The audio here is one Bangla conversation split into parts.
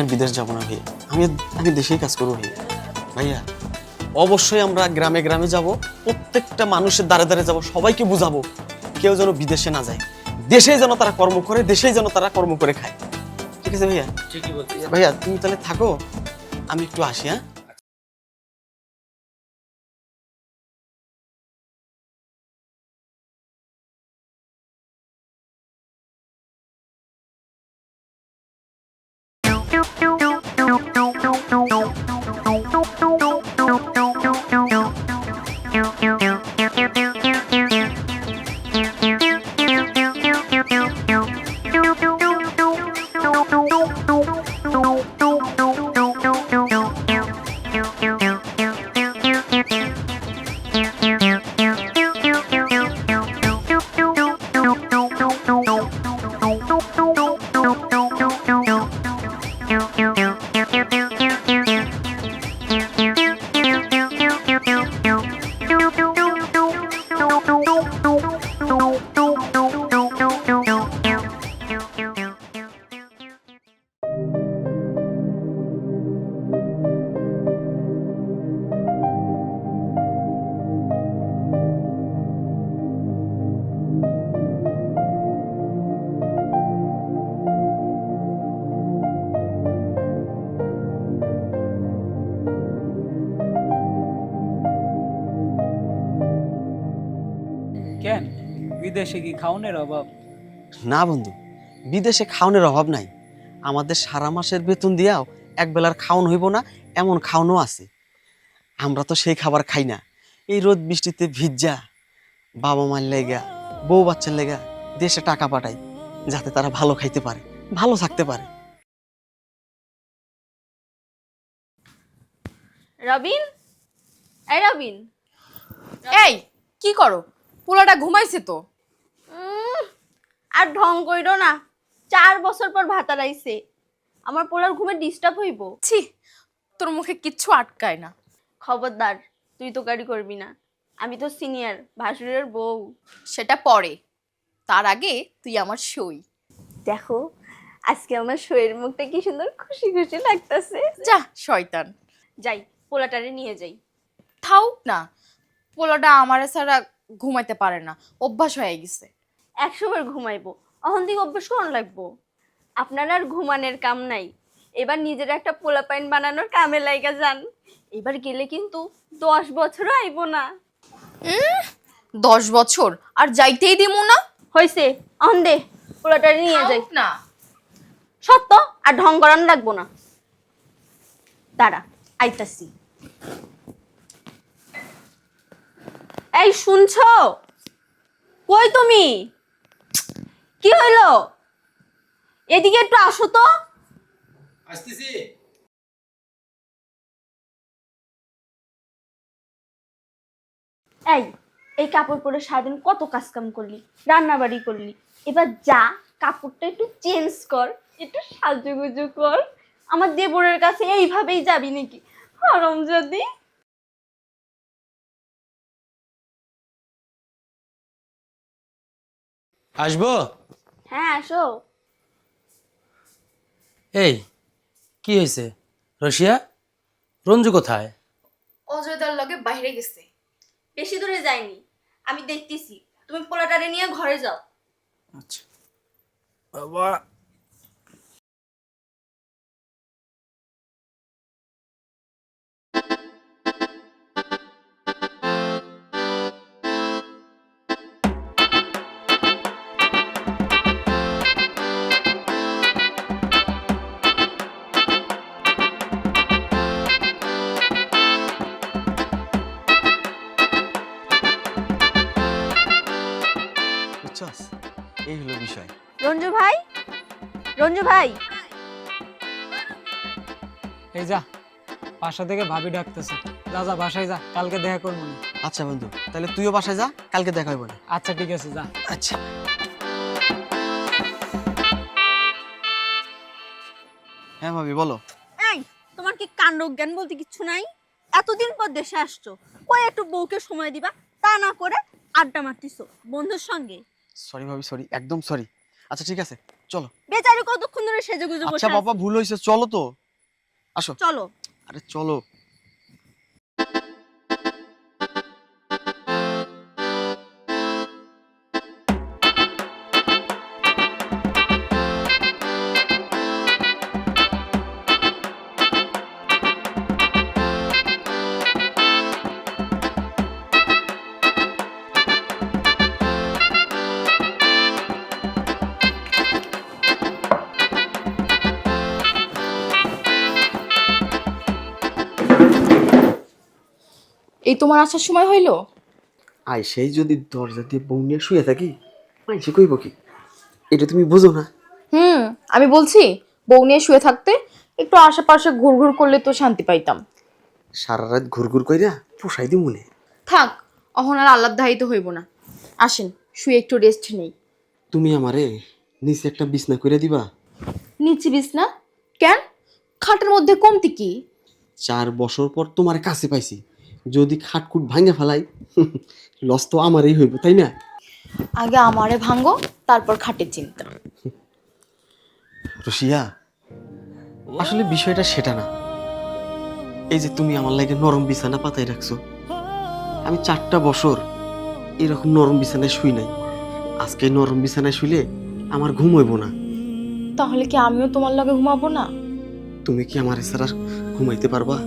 আর বিদেশ যাব না ভাইয়া, আমি দেশেই কাজ করবো ভাইয়া। ভাইয়া অবশ্যই আমরা গ্রামে গ্রামে যাব, প্রত্যেকটা মানুষের দ্বারে দ্বারে যাব, সবাইকে বুঝাবো কেউ যেন বিদেশে না যায়, দেশেই যেন তারা কর্ম করে, দেশেই যেন তারা কর্ম করে খায়। ঠিক আছে ভাইয়া? ঠিকই বলছিস ভাইয়া তুমি তাহলে থাকো, আমি একটু আসি। হ্যাঁ কেন বিদেশে কি খাওনের অভাব? না বন্ধু, বিদেশে খাওনের অভাব নাই, আমাদের সারা মাসের বেতন দিয়াও এক বেলার খাওন হইব না এমন খাওনও আছে। আমরা তো সেই খাবার খাই না, এই রোদ বৃষ্টিতে ভিজা বাবা মার লেগা, বউ বাচ্চার লেগা দেশে টাকা পাঠাই, যাতে তারা ভালো খাইতে পারে, ভালো থাকতে পারে। রবিন, এই রবিন, এই কি করো? পোলাটা ঘুমাইছে তো। আর ঢং কইরো না, 4 বছর পর ভাতার আইছে, আমার পোলার ঘুমে ডিস্টার্ব হইব। ছি, তোর মুখে কিচ্ছু আটকায় না। খবরদার, তুই তো গাড়ি করবি না, আমি তো সিনিয়র ভাসুরের বউ। সেটা পরে, তার আগে তুই আমার সই। দেখো আজকে আমার শরীর মুখটা কি সুন্দর খুশি খুশি লাগতাছে। যা শয়তান। যাই, পোলাটারে নিয়ে যাই। থাউক না, পোলাটা আমার ছাড়া ঘুমাইতে পারে না, অভ্যাস হয়ে গেছে। 100 বার ঘুমাইবো, অহন থেকে অভ্যাস করন লাগবো। আপনার আর ঘুমানের কাম নাই, এবার নিজের একটা পোলাপাইন বানানোর কামে লাইগা যান। এবার গেলে কিন্তু 10 বছরও আইবো না। 10 বছর আর যাইতেই দিমু না। হইছে, অহন দে পোলাটারে নিয়ে যাই। থাউক না। সত্য আর ঢং করানো লাগবো না, দাঁড়া আইতাছি। এই শুনছো? কই তুমি? কি হইলো? এদিকে একটু আসো তো। আসতেছি। এই কাপড় পরে সারাদিন কত কাজ কাম করলি, রান্না বাড়ি করলি, এবার যা কাপড়টা একটু চেঞ্জ কর, একটু সাজুগুজু কর। আমার দেবরের কাছে এইভাবেই যাবি নাকি? হারামজাদি। আসবো? হ্যাঁ আসো। এই কি হয়েছে? রশিয়া, রঞ্জু কোথায়? অজয়দার লগে বাইরে গেছে। বেশি দূরে যাইনি, আমি দেখতেছি। তুমি পোলাটারে নিয়ে ঘরে যাও। আচ্ছা বাবা। বুঝছস, এই হলো বিষয়। রঞ্জু ভাই, রঞ্জু ভাই। এই যা, বাসা থেকে ভাবি ডাকতেছে। যা যা বাসায় যা, কালকে দেখা করবো না। আচ্ছা বন্ধু, তাহলে তুইও বাসায় যা, কালকে দেখা হইব না। আচ্ছা ঠিক আছে, যা। আচ্ছা। হ্যাঁ ভাবি বলো। এই, তোমার কি কাণ্ড জ্ঞান বলতে কিচ্ছু নাই? এতদিন পর দেশে আসছো, কই একটু বউকে সময় দিবা, তা না করে আড্ডা মারতিছো বন্ধুর সঙ্গে। সরি ভাবি, সরি, একদম সরি। আচ্ছা ঠিক আছে, চলো। বেচারি কতক্ষণ ধরে সেজেগুজে বসে আচ্ছা আছে। বাবা, ভুল হয়েছে, চলো তো, আসো। চলো। আরে চলো। এই তোমার আসার সময় হইলো? আই সেই যদি দরজা দিয়ে বউ নিয়ে শুয়ে থাকি, মাইসে কইব কি? এটা তুমি বুঝো না? আমি বলছি বউ নিয়ে শুয়ে থাকতে, একটু আশেপাশে ঘুরঘুর করলে তো শান্তি পাইতাম। সারা রাত ঘুরঘুর কইরা পোষাই দি মনে। থাক, অহন আর আহ্লাদদায়িত হইব না। আসেন শুয়ে একটু রেস্ট নেই। তুমি আমারে নিচে একটা বিছনা কইরা দিবা? নিচে বিছনা কেন? খাটের মধ্যে কমতি কি? 4 বছর পর তোমার কাছে পাইছি, যদি খাটকুট ভাঙে ফেলাই লস তো আমারই হইব, তাই না? আগে আমারে ভাঙ্গো, তারপর খাটের চিন্তা। রশিয়া, আসলে বিষয়টা সেটা না। এই যে তুমি আমার লাগে নরম বিছানা পাতায় রাখছো, আমি 4টা বছর এরকম নরম বিছানায় শুই নাই। আজকে নরম বিছানায় শুইলে আমার ঘুম হইব না। তাহলে কি আমিও তোমার লগে ঘুমাবো না? তুমি কি আমার ছাড়া ঘুমাইতে পারবা?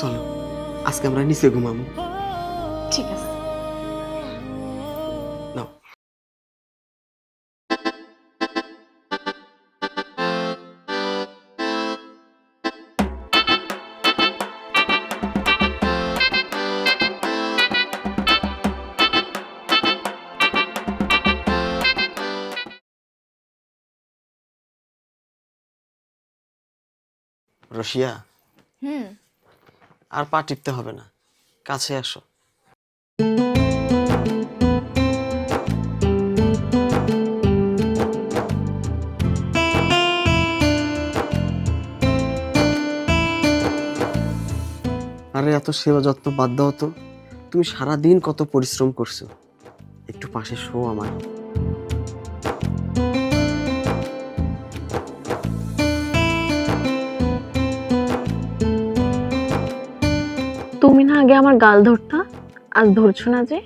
চলো আজকে আমরা নিচে ঘুমাবো। ঠিক আছে। নাও। রশিয়া, আর পা টিপতে হবে না, কাছে আসো। আরে এত সেবা যত্ন বাদ দাও তো, তুমি সারাদিন কত পরিশ্রম করছো, একটু পাশে শো আমার। তুমি না আগে আমার গাল ধরতা, আজ ধরছো না যে?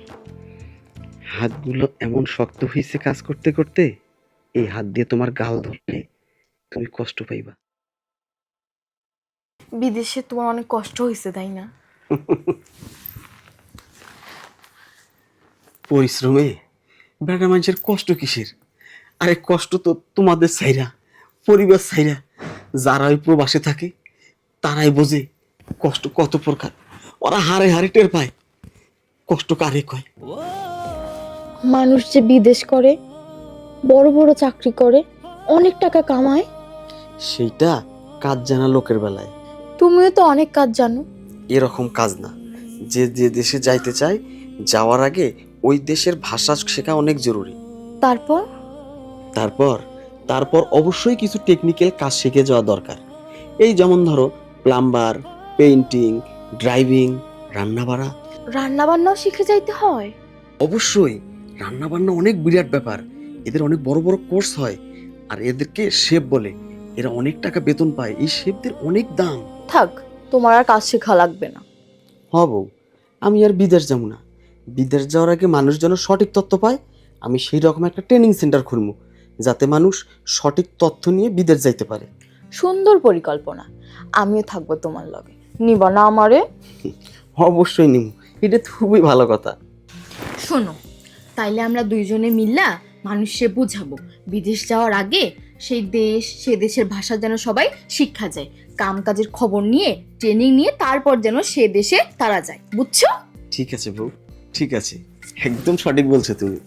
হাতগুলো এমন শক্ত হয়েছে কাজ করতে করতে, এই হাত দিয়ে তোমার গাল ধরলে তুমি কষ্ট পাইবা। বিদেশে তোমার অনেক কষ্ট হয়েছে তাই না? পরিশ্রমে বেটা মানুষের কষ্ট কিসের? আরে কষ্ট তো তোমাদের ছাইরা, পরিবার ছাইরা যারা ওই প্রবাসে থাকে তারাই বোঝে কষ্ট কত প্রকার। ওরা হারে হারে টের পায় কষ্ট কারে কয়। মানুষ যে বিদেশ করে, বড় বড় চাকরি করে, অনেক টাকা কামায়। সেইটা কাজ জানা লোকের বেলায়, তুমিও তো অনেক কাজ জানো। এরকম কাজ না। যে যে দেশে যাইতে চায়, যাওয়ার আগে ওই দেশের ভাষা শেখা অনেক জরুরি। তারপর তারপর তারপর অবশ্যই কিছু টেকনিক্যাল কাজ শিখে যাওয়া দরকার। এই যেমন ধরো প্লাম্বার, পেইন্টিং, ড্রাইভিং, রান্নাবাড়া। রান্না বান্নাও শিখে যাইতে হয়? অবশ্যই, রান্নাবান্না অনেক বিরাট ব্যাপার, এদের অনেক বড় বড় কোর্স হয়। আর এদেরকে শেফ বলে, এরা অনেক টাকা বেতন পায়, এই শেফদের অনেক দাম। থাক, তোমার আর কাজ শেখা লাগবে না। হব, আমি আর বিদেশ যাবো না। বিদেশ যাওয়ার আগে মানুষ যেন সঠিক তথ্য পায়, আমি সেই রকম একটা ট্রেনিং সেন্টার খুলবো, যাতে মানুষ সঠিক তথ্য নিয়ে বিদেশ যাইতে পারে। সুন্দর পরিকল্পনা, আমিও থাকবো তোমার লগে। নিবা না আমারে? অবশ্যই নিব, এটা খুবই ভালো কথা। শোনো, তাইলে আমরা দুইজনে মিল্লা মানুষে বুঝাবো বিদেশ যাওয়ার আগে সেই দেশ, সে দেশের ভাষা যেন সবাই শিক্ষা যায়, কাম কাজের খবর নিয়ে ট্রেনিং নিয়ে তারপর যেন সে দেশে তারা যায়, বুঝছো? ঠিক আছে বউ, ঠিক আছে, একদম সঠিক বলছো তুমি।